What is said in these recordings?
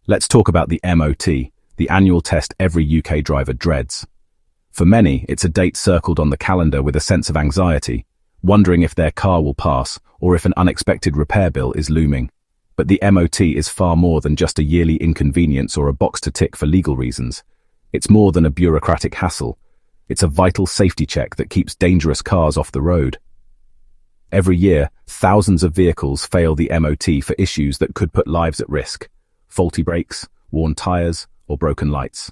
Let's talk about the MOT, the annual test every UK driver dreads. For many, it's a date circled on the calendar with a sense of anxiety, wondering if their car will pass or if an unexpected repair bill is looming. But the MOT is far more than just a yearly inconvenience or a box to tick for legal reasons. It's more than a bureaucratic hassle. It's a vital safety check that keeps dangerous cars off the road. Every year, thousands of vehicles fail the MOT for issues that could put lives at risk: faulty brakes, worn tires, or broken lights.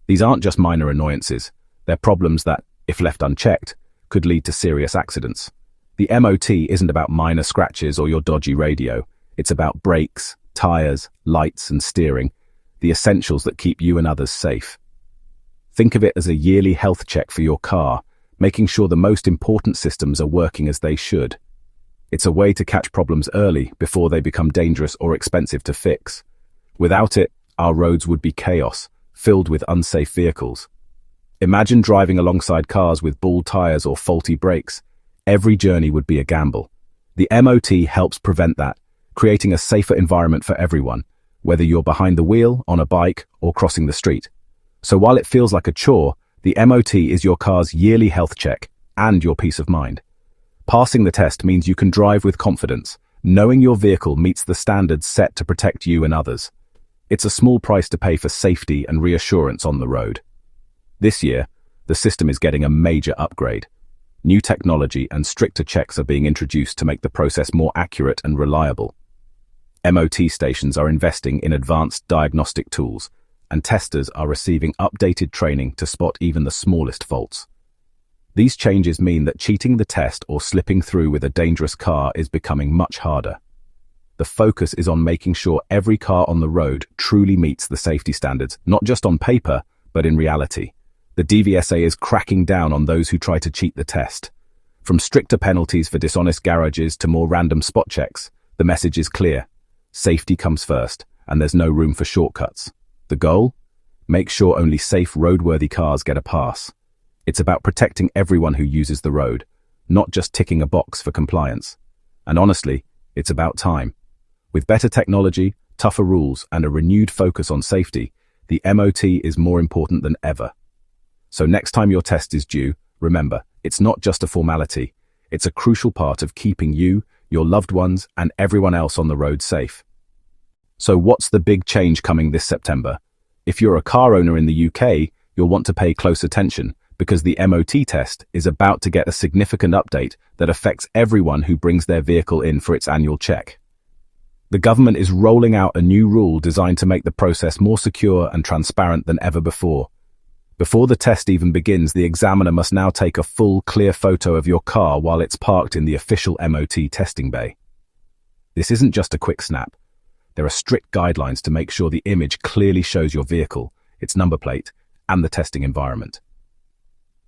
These aren't just minor annoyances. They're problems that, if left unchecked, could lead to serious accidents. The MOT isn't about minor scratches or your dodgy radio. It's about brakes, tires, lights, and steering, the essentials that keep you and others safe. Think of it as a yearly health check for your car, making sure the most important systems are working as they should. It's a way to catch problems early before they become dangerous or expensive to fix. Without it, our roads would be chaos, filled with unsafe vehicles. Imagine driving alongside cars with bald tires or faulty brakes. Every journey would be a gamble. The MOT helps prevent that, creating a safer environment for everyone, whether you're behind the wheel, on a bike, or crossing the street. So while it feels like a chore, the MOT is your car's yearly health check and your peace of mind. Passing the test means you can drive with confidence, knowing your vehicle meets the standards set to protect you and others. It's a small price to pay for safety and reassurance on the road. This year, the system is getting a major upgrade. New technology and stricter checks are being introduced to make the process more accurate and reliable. MOT stations are investing in advanced diagnostic tools, and testers are receiving updated training to spot even the smallest faults. These changes mean that cheating the test or slipping through with a dangerous car is becoming much harder. The focus is on making sure every car on the road truly meets the safety standards, not just on paper, but in reality. The DVSA is cracking down on those who try to cheat the test. From stricter penalties for dishonest garages to more random spot checks, the message is clear. Safety comes first, and there's no room for shortcuts. The goal? Make sure only safe, roadworthy cars get a pass. It's about protecting everyone who uses the road, not just ticking a box for compliance. And honestly, it's about time. With better technology, tougher rules, and a renewed focus on safety, the MOT is more important than ever. So next time your test is due, remember, it's not just a formality. It's a crucial part of keeping you, your loved ones, and everyone else on the road safe. So what's the big change coming this September? If you're a car owner in the UK, you'll want to pay close attention, because the MOT test is about to get a significant update that affects everyone who brings their vehicle in for its annual check. The government is rolling out a new rule designed to make the process more secure and transparent than ever before. Before the test even begins, the examiner must now take a full, clear photo of your car while it's parked in the official MOT testing bay. This isn't just a quick snap. There are strict guidelines to make sure the image clearly shows your vehicle, its number plate, and the testing environment.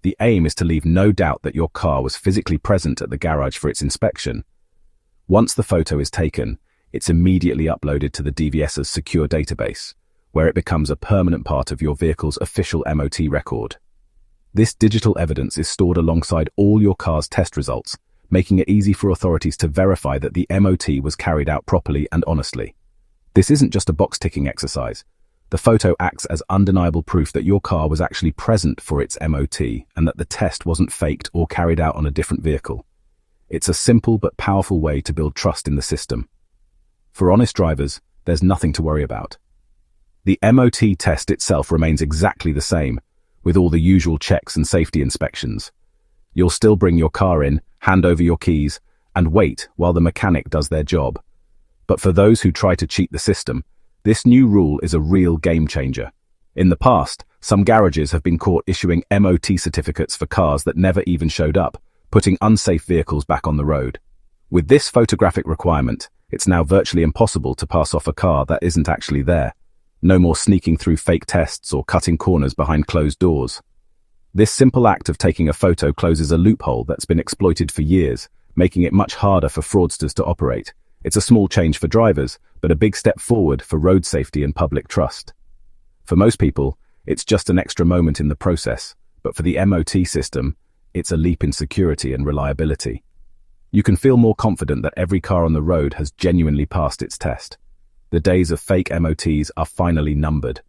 The aim is to leave no doubt that your car was physically present at the garage for its inspection. Once the photo is taken, it's immediately uploaded to the DVSA's secure database, where it becomes a permanent part of your vehicle's official MOT record. This digital evidence is stored alongside all your car's test results, making it easy for authorities to verify that the MOT was carried out properly and honestly. This isn't just a box-ticking exercise. The photo acts as undeniable proof that your car was actually present for its MOT and that the test wasn't faked or carried out on a different vehicle. It's a simple but powerful way to build trust in the system. For honest drivers, there's nothing to worry about. The MOT test itself remains exactly the same, with all the usual checks and safety inspections. You'll still bring your car in, hand over your keys, and wait while the mechanic does their job. But for those who try to cheat the system, this new rule is a real game changer. In the past, some garages have been caught issuing MOT certificates for cars that never even showed up, putting unsafe vehicles back on the road. With this photographic requirement, it's now virtually impossible to pass off a car that isn't actually there. No more sneaking through fake tests or cutting corners behind closed doors. This simple act of taking a photo closes a loophole that's been exploited for years, making it much harder for fraudsters to operate. It's a small change for drivers, but a big step forward for road safety and public trust. For most people, it's just an extra moment in the process, but for the MOT system, it's a leap in security and reliability. You can feel more confident that every car on the road has genuinely passed its test. The days of fake MOTs are finally numbered.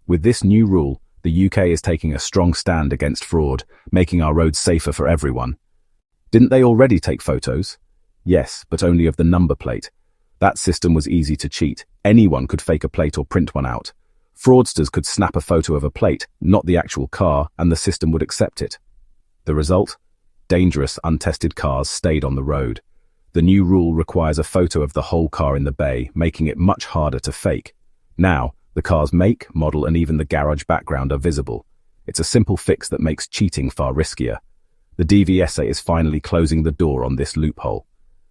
With this new rule, the UK is taking a strong stand against fraud, making our roads safer for everyone. Didn't they already take photos? Yes, but only of the number plate. That system was easy to cheat. Anyone could fake a plate or print one out. Fraudsters could snap a photo of a plate, not the actual car, and the system would accept it. The result? Dangerous, untested cars stayed on the road. The new rule requires a photo of the whole car in the bay, making it much harder to fake. Now, the car's make, model, and even the garage background are visible. It's a simple fix that makes cheating far riskier. The DVSA is finally closing the door on this loophole.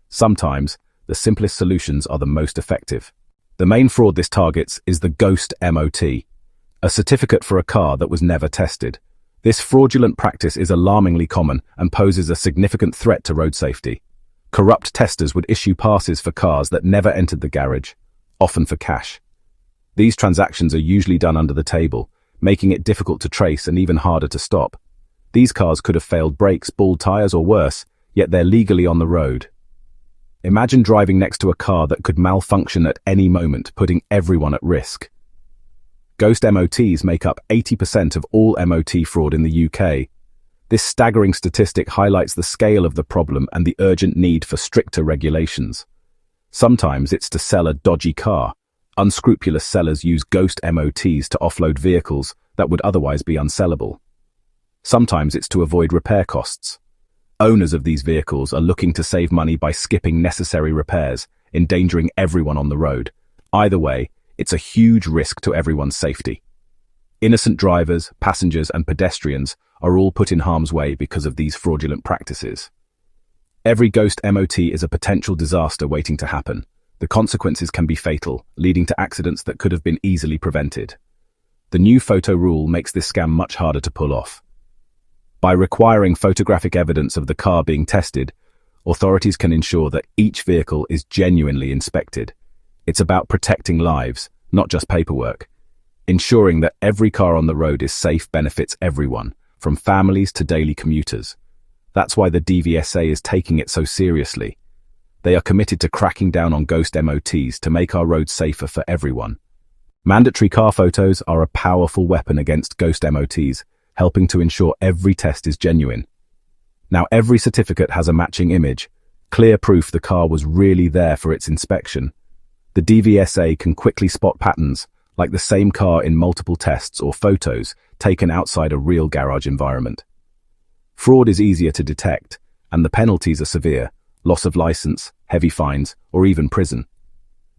Sometimes, the simplest solutions are the most effective. The main fraud this targets is the ghost MOT, a certificate for a car that was never tested. This fraudulent practice is alarmingly common and poses a significant threat to road safety. Corrupt testers would issue passes for cars that never entered the garage, often for cash. These transactions are usually done under the table, making it difficult to trace and even harder to stop. These cars could have failed brakes, bald tires, or worse, yet they're legally on the road. Imagine driving next to a car that could malfunction at any moment, putting everyone at risk. Ghost MOTs make up 80% of all MOT fraud in the UK. This staggering statistic highlights the scale of the problem and the urgent need for stricter regulations. Sometimes it's to sell a dodgy car. Unscrupulous sellers use ghost MOTs to offload vehicles that would otherwise be unsellable. Sometimes it's to avoid repair costs. Owners of these vehicles are looking to save money by skipping necessary repairs, endangering everyone on the road. Either way, it's a huge risk to everyone's safety. Innocent drivers, passengers, and pedestrians are all put in harm's way because of these fraudulent practices. Every ghost MOT is a potential disaster waiting to happen. The consequences can be fatal, leading to accidents that could have been easily prevented. The new photo rule makes this scam much harder to pull off. By requiring photographic evidence of the car being tested, authorities can ensure that each vehicle is genuinely inspected. It's about protecting lives, not just paperwork. Ensuring that every car on the road is safe benefits everyone, from families to daily commuters. That's why the DVSA is taking it so seriously. They are committed to cracking down on ghost MOTs to make our roads safer for everyone. Mandatory car photos are a powerful weapon against ghost MOTs, helping to ensure every test is genuine. Now every certificate has a matching image, clear proof the car was really there for its inspection. The DVSA can quickly spot patterns, like the same car in multiple tests or photos taken outside a real garage environment. Fraud is easier to detect, and the penalties are severe: loss of license, heavy fines, or even prison.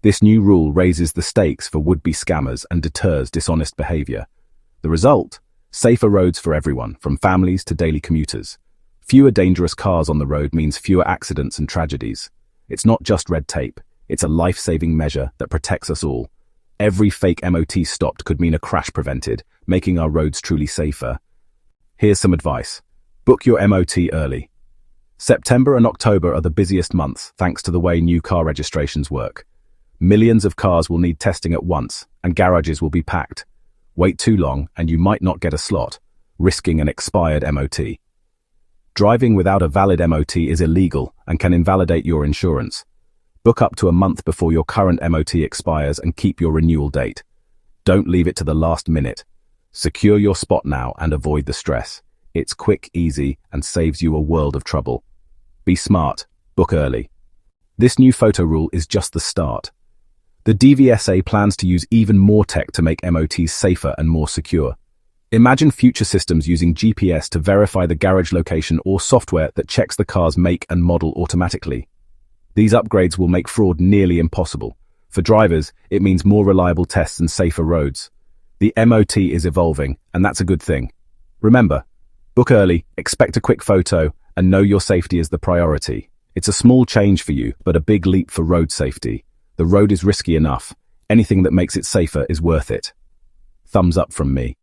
This new rule raises the stakes for would-be scammers and deters dishonest behavior. The result? Safer roads for everyone, from families to daily commuters. Fewer dangerous cars on the road means fewer accidents and tragedies. It's not just red tape, it's a life-saving measure that protects us all. Every fake MOT stopped could mean a crash prevented, making our roads truly safer. Here's some advice. Book your MOT early. September and October are the busiest months, thanks to the way new car registrations work. Millions of cars will need testing at once, and garages will be packed. Wait too long, and you might not get a slot, risking an expired MOT. Driving without a valid MOT is illegal and can invalidate your insurance. Book up to a month before your current MOT expires and keep your renewal date. Don't leave it to the last minute. Secure your spot now and avoid the stress. It's quick, easy, and saves you a world of trouble. Be smart. Book early. This new photo rule is just the start. The DVSA plans to use even more tech to make MOTs safer and more secure. Imagine future systems using GPS to verify the garage location or software that checks the car's make and model automatically. These upgrades will make fraud nearly impossible. For drivers, it means more reliable tests and safer roads. The MOT is evolving, and that's a good thing. Remember, book early, expect a quick photo, and know your safety is the priority. It's a small change for you, but a big leap for road safety. The road is risky enough. Anything that makes it safer is worth it. Thumbs up from me.